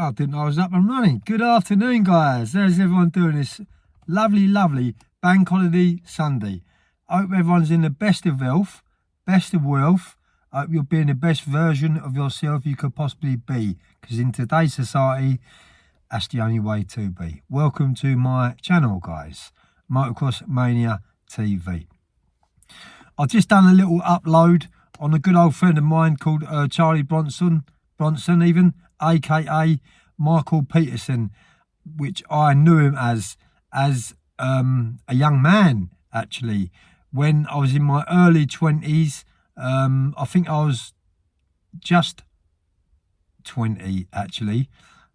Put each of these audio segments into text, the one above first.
I didn't know I was up and running. Good afternoon, guys. How's everyone doing this lovely bank holiday Sunday? I hope everyone's in the best of health, best of wealth. I hope you're being the best version of yourself you could possibly be, because in today's society, that's the only way to be. Welcome to my channel, guys. Motocross Mania TV. I've just done a little upload on a good old friend of mine called Charlie Bronson even, aka Michael Peterson, which I knew him as a young man, actually, when I was in my early 20s. I think I was just 20, actually.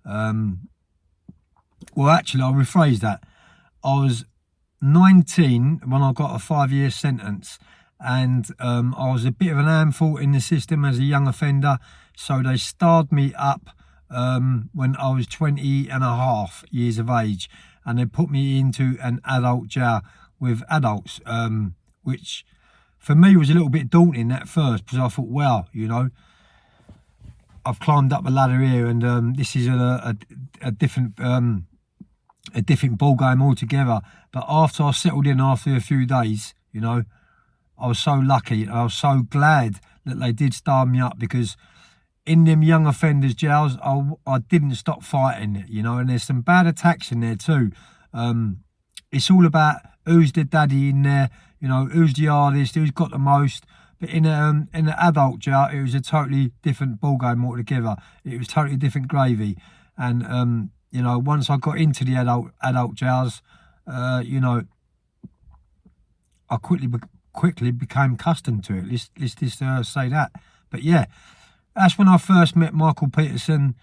Well, actually, I'll rephrase that. I was 19 when I got a 5-year sentence, and I was a bit of an handful in the system as a young offender, so they starred me up when I was 20 and a half years of age, and they put me into an adult jail with adults, which for me was a little bit daunting at first, because I thought, well, you know, I've climbed up a ladder here, and this is a different ball game altogether. But after I settled in after a few days, you know, I was so lucky. I was so glad that they did star me up, because in them young offenders jails, I didn't stop fighting, you know, and there's some bad attacks in there too. It's all about who's the daddy in there, you know, who's the hardest, who's got the most. But in an adult jail, it was a totally different ball game altogether. It was totally different gravy. And you know, once I got into the adult jails, you know, I quickly became accustomed to it. Let's just say that. But yeah, that's when I first met Michael Peterson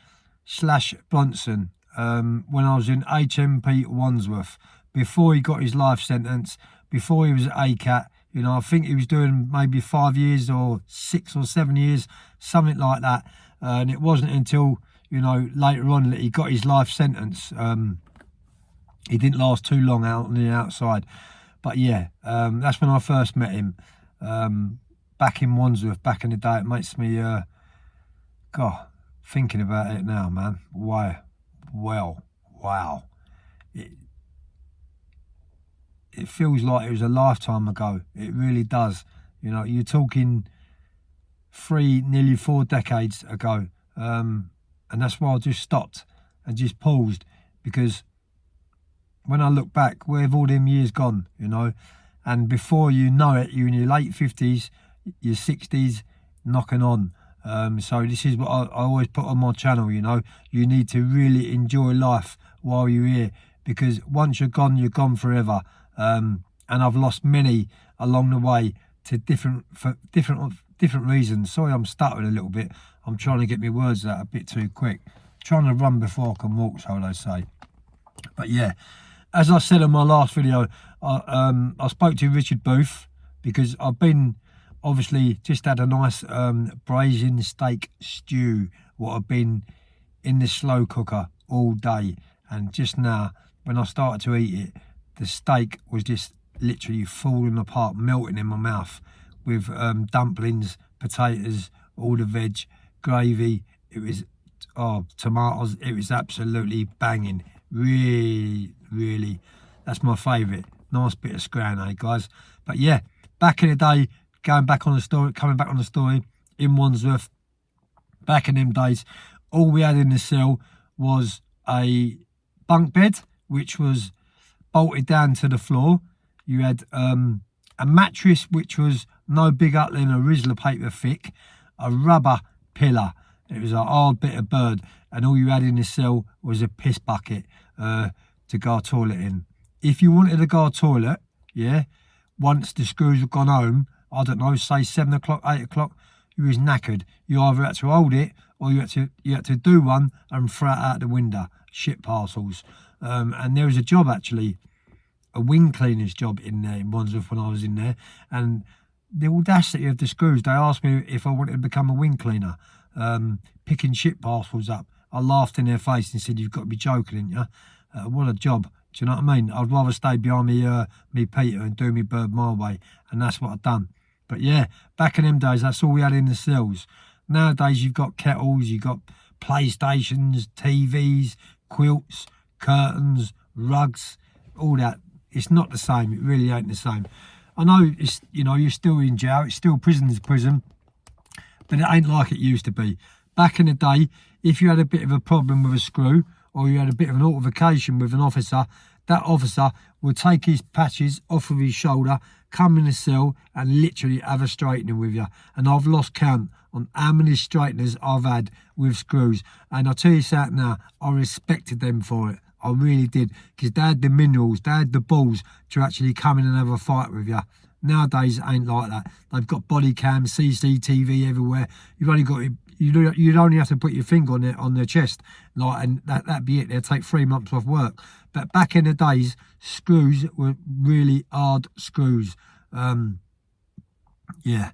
/ Bronson, when I was in HMP Wandsworth, before he got his life sentence, before he was at ACAT. You know, I think he was doing maybe 5 years or 6 or 7 years, something like that. And it wasn't until, you know, later on that he got his life sentence. He didn't last too long out on the outside. But yeah, that's when I first met him, back in Wandsworth, back in the day. It makes me, God, thinking about it now, man. Wow. It feels like it was a lifetime ago. It really does. You know, you're talking nearly 4 decades ago. And that's why I just stopped and just paused, because when I look back, where have all them years gone, you know? And before you know it, you're in your late 50s, your 60s, knocking on. So this is what I always put on my channel, you know. You need to really enjoy life while you're here, because once you're gone forever. And I've lost many along the way to different reasons. Sorry, I'm stuttering a little bit. I'm trying to get my words out a bit too quick. Trying to run before I can walk, so they say. But yeah, as I said in my last video, I spoke to Richard Booth, because I've been obviously just had a nice braising steak stew, what I've been in the slow cooker all day. And just now, when I started to eat it, the steak was just literally falling apart, melting in my mouth, with dumplings, potatoes, all the veg, gravy. It was, tomatoes. It was absolutely banging. Really, that's my favourite. Nice bit of scran, eh, guys? But yeah, back in the day, coming back on the story, in Wandsworth, back in them days, all we had in the cell was a bunk bed, which was bolted down to the floor. You had a mattress which was no bigger than a Rizzler paper thick, a rubber pillar. It was a hard bit of bird, and all you had in the cell was a piss bucket to go toilet in. If you wanted to go toilet, yeah, once the screws had gone home, I don't know, say 7 o'clock, 8 o'clock, you was knackered. You either had to hold it, or you had to do one and throw it out the window. Shit parcels. And there was a job, actually, a wing cleaner's job in there in Wandsworth when I was in there, and the audacity of the screws, they asked me if I wanted to become a wing cleaner, picking shit parcels up. I laughed in their face and said, "You've got to be joking, ain't you? What a job." Do you know what I mean? I'd rather stay behind me Peter and do me bird my way, and that's what I've done. But yeah, back in them days, that's all we had in the cells. Nowadays, you've got kettles, you've got PlayStations, TVs, quilts, curtains, rugs, all that. It's not the same. It really ain't the same. I know it's, you know, you're still in jail. It's still prison's prison, but it ain't like it used to be. Back in the day, if you had a bit of a problem with a screw or you had a bit of an altercation with an officer, that officer would take his patches off of his shoulder, come in the cell and literally have a straightening with you. And I've lost count on how many straighteners I've had with screws. And I'll tell you something now, I respected them for it. I really did, because they had the minerals, they had the balls to actually come in and have a fight with you. Nowadays, it ain't like that. They've got body cams, CCTV everywhere. You've only got, you'd only have to put your finger on their chest, like, and that'd be it. They'd take 3 months off work. But back in the days, screws were really hard screws. Yeah,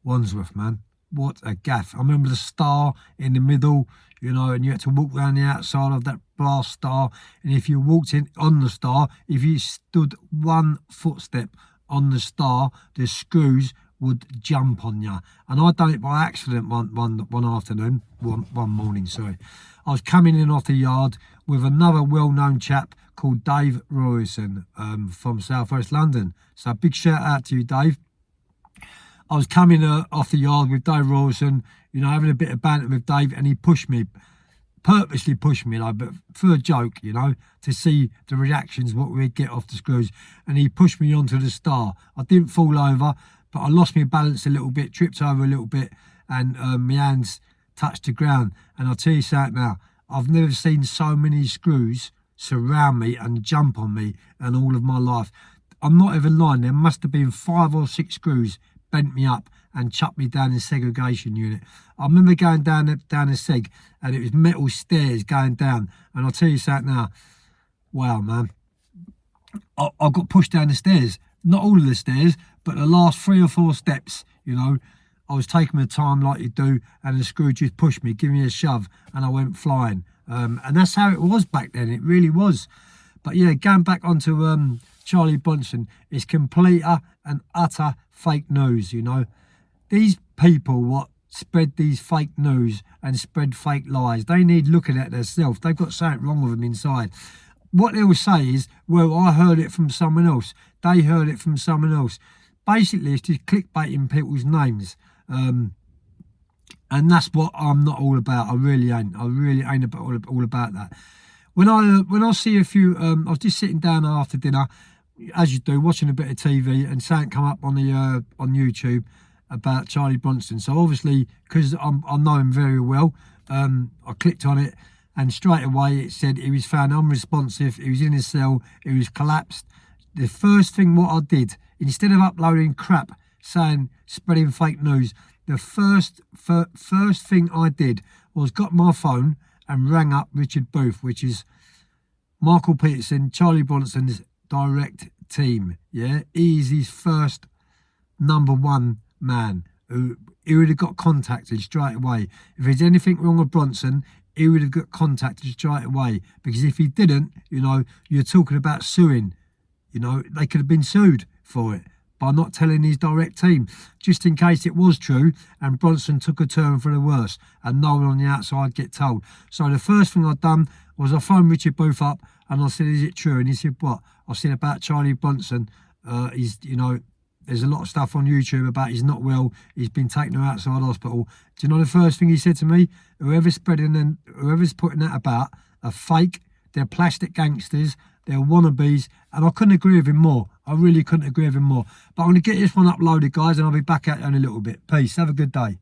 Wandsworth, man. What a gaff. I remember the star in the middle, you know, and you had to walk around the outside of that blast star. And if you walked in on the star, if you stood 1 footstep on the star, the screws would jump on you. And I done it by accident one afternoon, one morning, sorry. I was coming in off the yard with another well-known chap called Dave Royson from South West London. So big shout out to you, Dave. I was coming off the yard with Dave Rawson, you know, having a bit of banter with Dave, and he pushed me, purposely pushed me, like, but for a joke, you know, to see the reactions, what we'd get off the screws. And he pushed me onto the star. I didn't fall over, but I lost my balance a little bit, tripped over a little bit, and my hands touched the ground. And I'll tell you something now, I've never seen so many screws surround me and jump on me in all of my life. I'm not even lying, there must have been 5 or 6 screws bent me up and chucked me down in segregation unit. I remember going down the seg, and it was metal stairs going down. And I'll tell you something now, wow, man, I got pushed down the stairs. Not all of the stairs, but the last 3 or 4 steps, you know, I was taking my time like you do, and the screw just pushed me, gave me a shove, and I went flying. And that's how it was back then, it really was. But yeah, going back onto Charlie Bronson, it's complete and utter fake news, you know. These people what spread these fake news and spread fake lies, they need looking at themselves. They've got something wrong with them inside. What they will say is, well, I heard it from someone else. They heard it from someone else. Basically, it's just clickbaiting people's names. And that's what I'm not all about. I really ain't all about that. When I see a few, I was just sitting down after dinner, as you do, watching a bit of TV, and something come up on the on YouTube about Charlie Bronson. So obviously, because I know him very well, I clicked on it, and straight away it said he was found unresponsive. He was in his cell. He was collapsed. The first thing what I did, instead of uploading crap saying spreading fake news, the first thing I did was got my phone and rang up Richard Booth, which is Michael Peterson, Charlie Bronson's direct team. Yeah, he's his first #1 man who would have got contacted straight away. If there's anything wrong with Bronson, he would have got contacted straight away, because if he didn't, you know, you're talking about suing. You know, they could have been sued for it by not telling his direct team, just in case it was true and Bronson took a turn for the worse and no one on the outside get told. So the first thing I'd done was I phoned Richard Booth up and I said, is it true? And he said, what? I said about Charlie Bronson, he's, you know, there's a lot of stuff on YouTube about he's not well, he's been taken to outside hospital. Do you know the first thing he said to me? Whoever's putting that about are fake, they're plastic gangsters, they're wannabes, and I couldn't agree with him more. I really couldn't agree with him more. But I'm going to get this one uploaded, guys, and I'll be back at you in a little bit. Peace. Have a good day.